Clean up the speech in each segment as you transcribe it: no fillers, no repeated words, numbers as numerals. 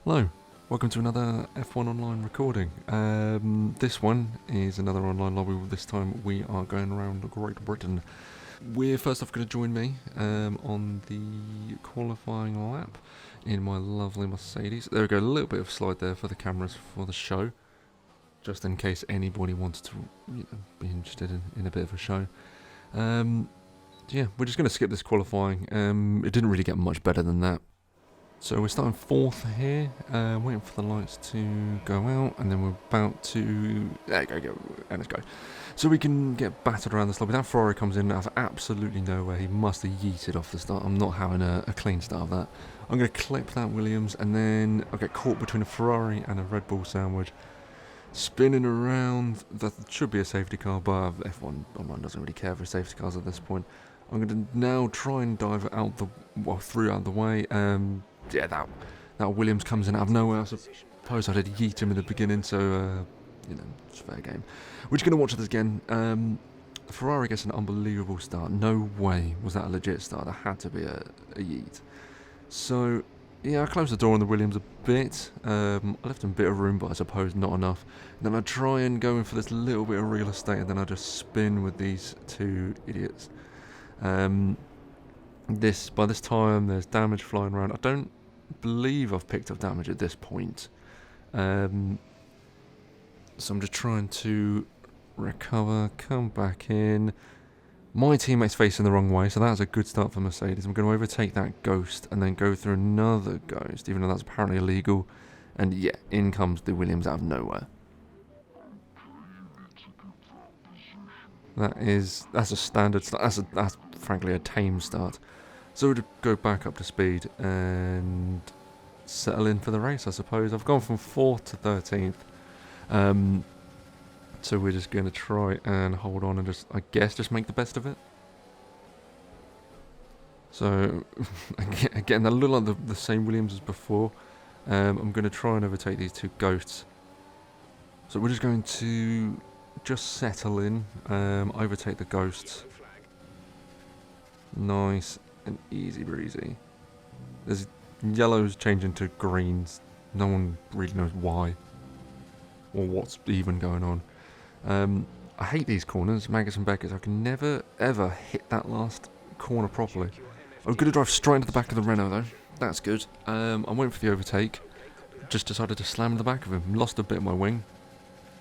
Hello, welcome to another F1 online recording. This one is another online lobby. This time we are going around Great Britain. We're first off going to join me on the qualifying lap in my lovely Mercedes. There we go, a little bit of slide there for the cameras for the show, just in case anybody wants to be interested in a bit of a show. Yeah, we're just going to skip this qualifying. It didn't really get much better than that. So we're starting fourth here, waiting for the lights to go out, and then we're about to... There you go, and let's go. So we can get battered around this lobby. That Ferrari comes in out of absolutely nowhere. He must have yeeted off the start. I'm not having a clean start of that. I'm going to clip that Williams, and then I'll get caught between a Ferrari and a Red Bull sandwich. Spinning around, that should be a safety car, but F1 Online doesn't really care for safety cars at this point. I'm going to now try and dive out through out of the way. Yeah, that Williams comes in out of nowhere. I suppose I did yeet him in the beginning, so it's fair game. We're just going to watch this again. Ferrari gets an unbelievable start. No way was that a legit start. There had to be a yeet. So yeah, I closed the door on the Williams a bit. I left him a bit of room, but I suppose not enough. And then I try and go in for this little bit of real estate, and then I just spin with these two idiots. By this time there's damage flying around. I don't believe I've picked up damage at this point, so I'm just trying to recover, come back in. My teammate's facing the wrong way, so that's a good start for Mercedes. I'm going to overtake that Ghost and then go through another Ghost, even though that's apparently illegal. And yeah, in comes the Williams out of nowhere. That's a standard start. That's frankly a tame start. So we'll just go back up to speed and settle in for the race, I suppose. I've gone from 4th to 13th. So we're just going to try and hold on and just make the best of it. So, again, they look like the same Williams as before. I'm going to try and overtake these two Ghosts. So we're just going to settle in, overtake the Ghosts. Nice and easy breezy. There's yellows changing to greens. No one really knows why or what's even going on. I hate these corners, Maggotts and Beckett's. I can never ever hit that last corner properly. I'm going to drive straight into the back of the Renault though. That's good. I went for the overtake. Just decided to slam in the back of him. Lost a bit of my wing.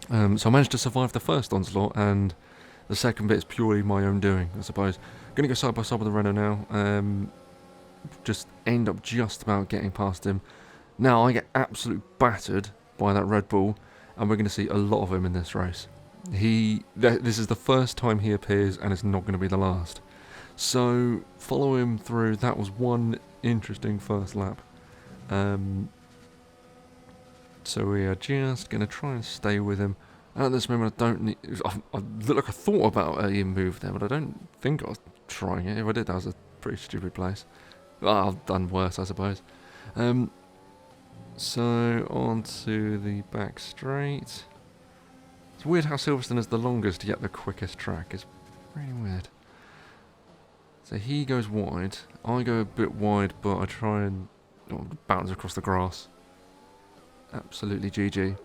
So I managed to survive the first onslaught, and the second bit is purely my own doing, I suppose. Going to go side by side with the Renault now. Just end up just about getting past him. Now I get absolutely battered by that Red Bull, and we're going to see a lot of him in this race. This is the first time he appears, and it's not going to be the last. So follow him through. That was one interesting first lap. So we are just going to try and stay with him. And at this moment, I don't need... I look like I thought about a move there, but I don't think I was trying it. If I did, that was a pretty stupid place. Well, I've done worse, I suppose. So, on to the back straight. It's weird how Silverstone is the longest yet the quickest track. It's really weird. So he goes wide. I go a bit wide, but I try and bounce across the grass. Absolutely GG.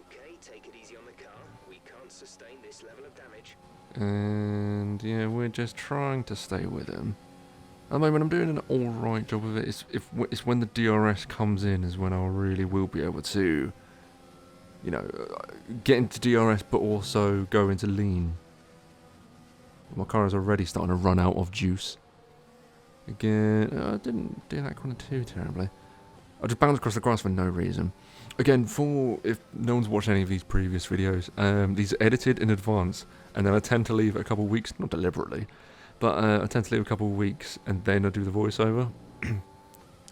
And yeah, we're just trying to stay with him. At the moment, I'm doing an alright job of it. It's when the DRS comes in is when I really will be able to, get into DRS, but also go into lean. My car is already starting to run out of juice. Again, I didn't do that corner too terribly. I just bounced across the grass for no reason. Again, if no one's watched any of these previous videos, these are edited in advance, and then I tend to leave a couple of weeks, not deliberately, but I tend to leave a couple of weeks, and then I do the voiceover.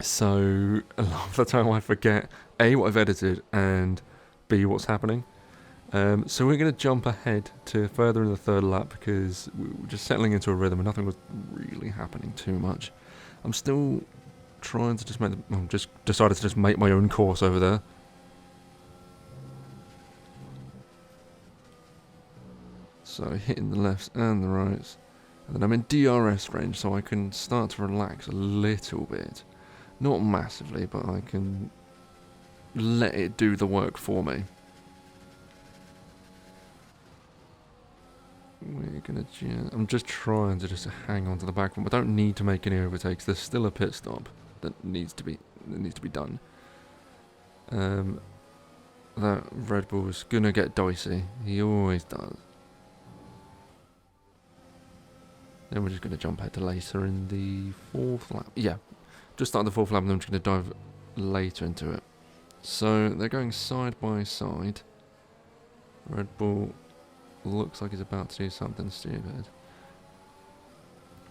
So a lot of the time I forget A, what I've edited, and B, what's happening. So we're going to jump ahead to further in the third lap, because we're just settling into a rhythm, and nothing was really happening too much. I'm still trying to decided to just make my own course over there. So hitting the lefts and the rights. And then I'm in DRS range, so I can start to relax a little bit. Not massively, but I can let it do the work for me. We're gonna I'm just trying to just hang on to the back one. We don't need to make any overtakes. There's still a pit stop that needs to be done. That Red Bull's gonna get dicey. He always does. Then we're just gonna jump ahead to later in the 4th lap. Yeah, just start the 4th lap, and then I'm just gonna dive later into it. So they're going side by side. Red Bull looks like he's about to do something stupid.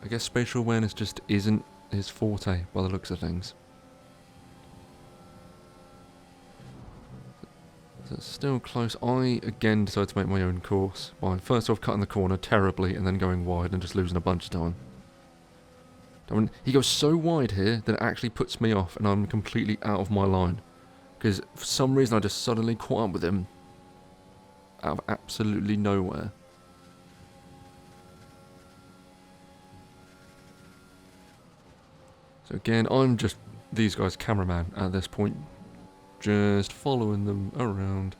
I guess spatial awareness just isn't his forte by the looks of things. So it's still close. I again decided to make my own course by first off cutting the corner terribly and then going wide and just losing a bunch of time. I mean, he goes so wide here that it actually puts me off and I'm completely out of my line. Because for some reason I just suddenly caught up with him out of absolutely nowhere. So again, I'm just these guys' cameraman at this point. Just following them around.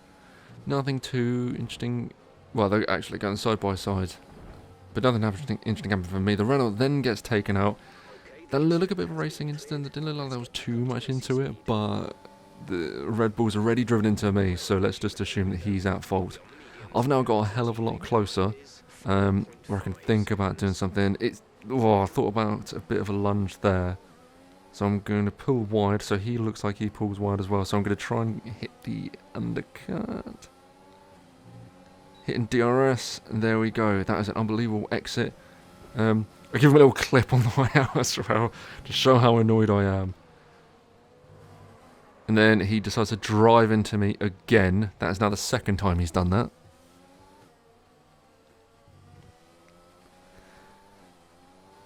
Nothing too interesting. Well, they're actually going side by side. But nothing interesting happened for me. The Renault then gets taken out. That looked like a bit of a racing incident. It didn't look like there was too much into it. But the Red Bull's already driven into me. So let's just assume that he's at fault. I've now got a hell of a lot closer. Where I can think about doing something. I thought about a bit of a lunge there. So I'm going to pull wide, so he looks like he pulls wide as well. So I'm going to try and hit the undercut. Hitting DRS, and there we go. That is an unbelievable exit. I give him a little clip on the way out as well, to show how annoyed I am. And then he decides to drive into me again. That is now the 2nd time he's done that.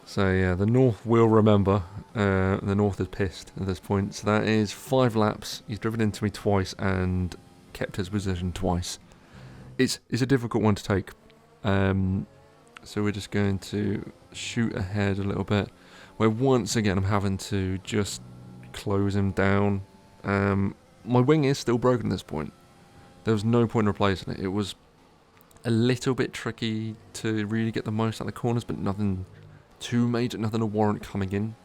So yeah, the North will remember. The North is pissed at this point. So that is 5 laps. He's driven into me twice and kept his position twice. It's a difficult one to take. So we're just going to shoot ahead a little bit. Where once again I'm having to just close him down. My wing is still broken at this point. There was no point in replacing it. It was a little bit tricky to really get the most out of the corners, but nothing too major, nothing to warrant coming in.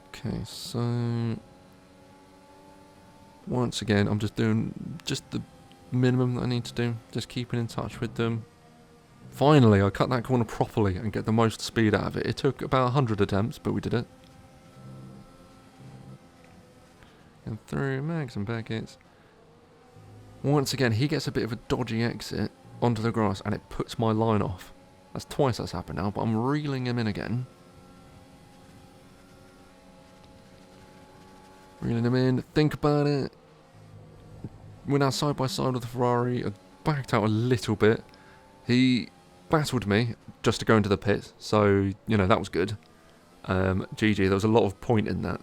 Okay, so once again, I'm just doing just the minimum that I need to do, just keeping in touch with them. Finally, I cut that corner properly and get the most speed out of it. It took about 100 attempts, but we did it. And through Mags and Beckett's. Once again, he gets a bit of a dodgy exit onto the grass and it puts my line off. That's twice that's happened now, but I'm reeling him in again. Reeling him in, think about it. We're now side by side with the Ferrari. I backed out a little bit. He battled me just to go into the pit, so, you know, that was good. GG, there was a lot of point in that.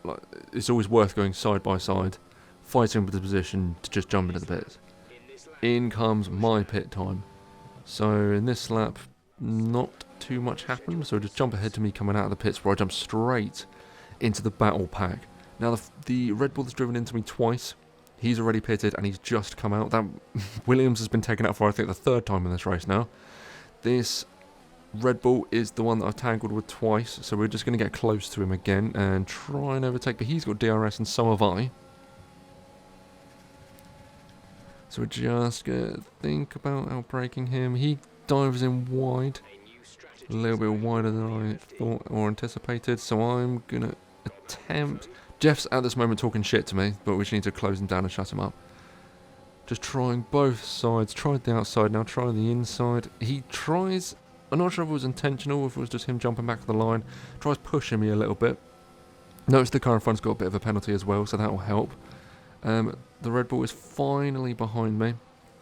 Like, it's always worth going side by side, fighting with the position to just jump into the pit. In comes my pit time. So in this lap, not too much happened. So just jump ahead to me coming out of the pits, where I jump straight into the battle pack. Now the Red Bull that's driven into me twice, he's already pitted and he's just come out. That Williams has been taken out for I think the 3rd time in this race now. This Red Bull is the one that I've tangled with twice. So we're just going to get close to him again and try and overtake. But he's got DRS and so have I. So we're just going to think about outbraking him. He dives in wide. A little bit wider than I thought or anticipated. So I'm going to attempt. Jeff's at this moment talking shit to me, but we just need to close him down and shut him up. Just trying both sides. Tried the outside, now try the inside. He tries, I'm not sure if it was intentional, if it was just him jumping back to the line. Tries pushing me a little bit. Notice the car in front's got a bit of a penalty as well, so that will help. The Red Bull is finally behind me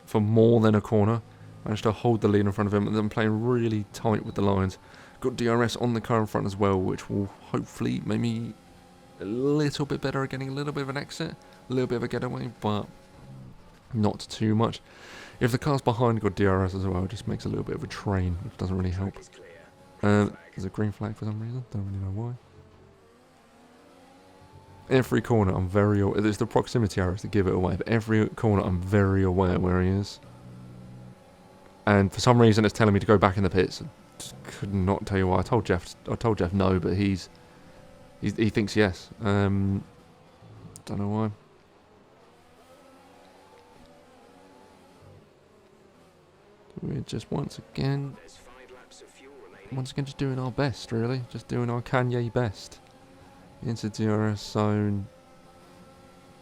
for more than a corner. Managed to hold the lead in front of him and then playing really tight with the lines. Got DRS on the car in front as well, which will hopefully make me a little bit better at getting a little bit of an exit. A little bit of a getaway, but not too much. If the car's behind got DRS as well, it just makes a little bit of a train, which doesn't really help. There's a green flag for some reason, don't really know why. Every corner I'm very aware. There's the proximity arrows that give it away, but every corner I'm very aware where he is. And for some reason it's telling me to go back in the pits. I just could not tell you why. I told Jeff no, but he thinks yes. Don't know why. We're just once again just doing our best, really. Just doing our Kanye best. Into DRS zone.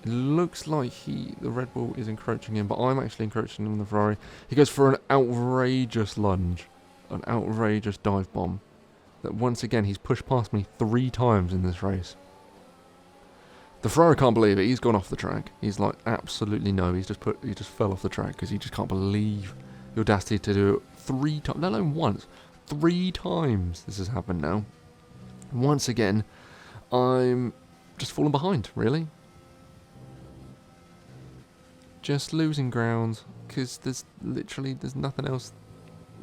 It looks like the Red Bull is encroaching in, but I'm actually encroaching in the Ferrari. He goes for an outrageous lunge. An outrageous dive bomb. That once again, he's pushed past me 3 times in this race. The Ferrari can't believe it. He's gone off the track. He's like, absolutely no. He just fell off the track because he just can't believe the audacity to do it 3 times. Not only once, 3 times this has happened now. Once again, I'm just falling behind, really. Just losing ground, because there's nothing else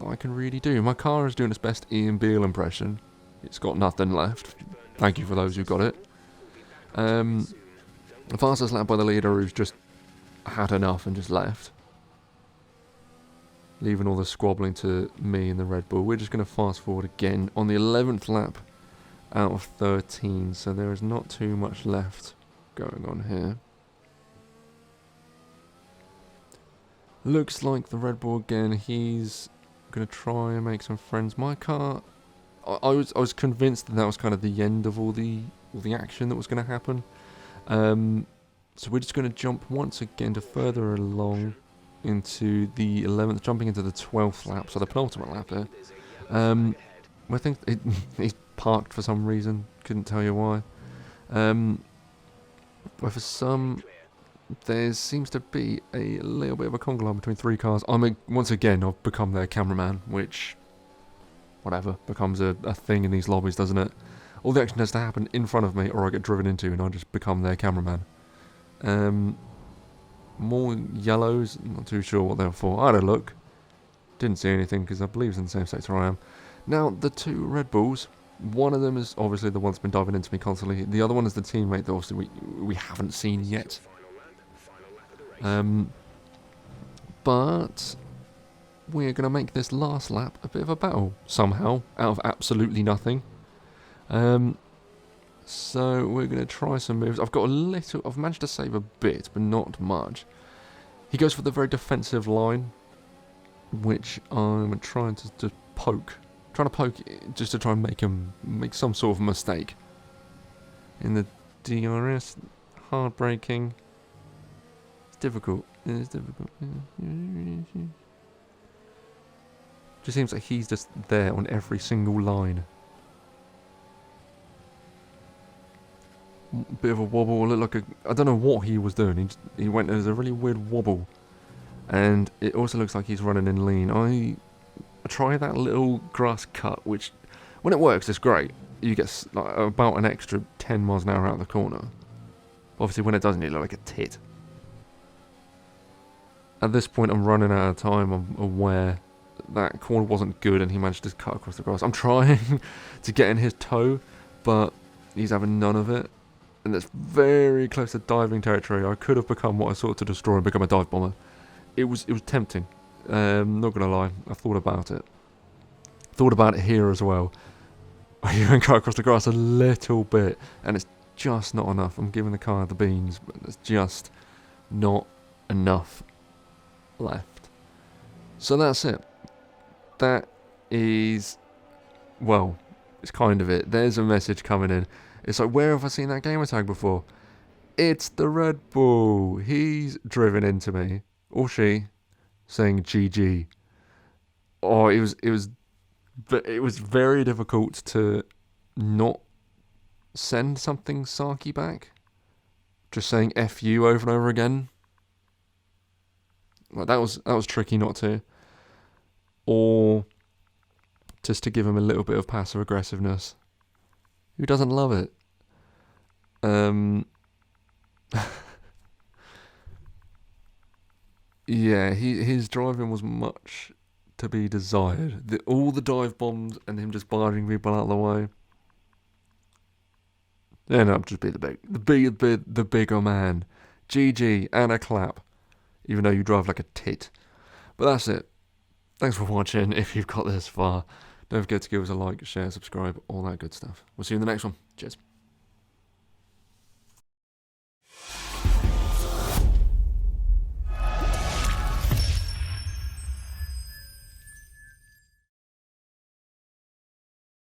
I can really do. My car is doing its best Ian Beale impression. It's got nothing left. Thank you for those who got it. The fastest lap by the leader who's just had enough and just left. Leaving all the squabbling to me and the Red Bull. We're just going to fast forward again on the 11th lap out of 13. So there is not too much left going on here. Looks like the Red Bull again. He's going to try and make some friends. My car, I was convinced that was kind of the end of all the action that was going to happen. So we're just going to jump once again to further along into the 11th, jumping into the 12th lap, so the penultimate lap there. I think he's parked for some reason. Couldn't tell you why. But for some, there seems to be a little bit of a conglomerate between 3 cars. Once again, I've become their cameraman, which, whatever, becomes a thing in these lobbies, doesn't it? All the action has to happen in front of me, or I get driven into, and I just become their cameraman. More yellows, not too sure what they're for. I had a look. Didn't see anything, because I believe it's in the same sector I am. Now, the 2 Red Bulls, one of them is obviously the one that's been diving into me constantly. The other one is the teammate that obviously we haven't seen yet. But we're going to make this last lap a bit of a battle, somehow, out of absolutely nothing. So we're going to try some moves. I've managed to save a bit, but not much. He goes for the very defensive line, which I'm trying to poke. Trying to poke just to try and make some sort of mistake. In the DRS, hard braking. It's difficult. It's difficult. Just seems like he's just there on every single line. Bit of a wobble, looked like I don't know what he was doing. He went, there's a really weird wobble, and it also looks like he's running in lean. I try that little grass cut, which when it works, it's great. You get like about an extra 10 miles an hour out of the corner. Obviously, when it doesn't, you look like a tit. At this point, I'm running out of time. I'm aware that corner wasn't good, and he managed to cut across the grass. I'm trying to get in his toe, but he's having none of it. And that's very close to diving territory. I could have become what I sought to destroy and become a dive bomber. It was tempting. Not gonna lie, I thought about it. Thought about it here as well. I even cut across the grass a little bit, and it's just not enough. I'm giving the car the beans, but there's just not enough left. So that's it. That is, well, it's kind of it. There's a message coming in. It's like, where have I seen that gamer tag before? It's the Red Bull. He's driven into me, or she, saying GG. Oh, it was very difficult to not send something sarky back. Just saying F you over and over again. Like that was tricky not to. Or just to give him a little bit of passive aggressiveness. Who doesn't love it? Yeah, his driving was much to be desired. All the dive bombs and him just barging people out of the way. Then I'll just be the bigger man. GG and a clap, even though you drive like a tit. But that's it. Thanks for watching. If you've got this far, don't forget to give us a like, share, subscribe, all that good stuff. We'll see you in the next one. Cheers.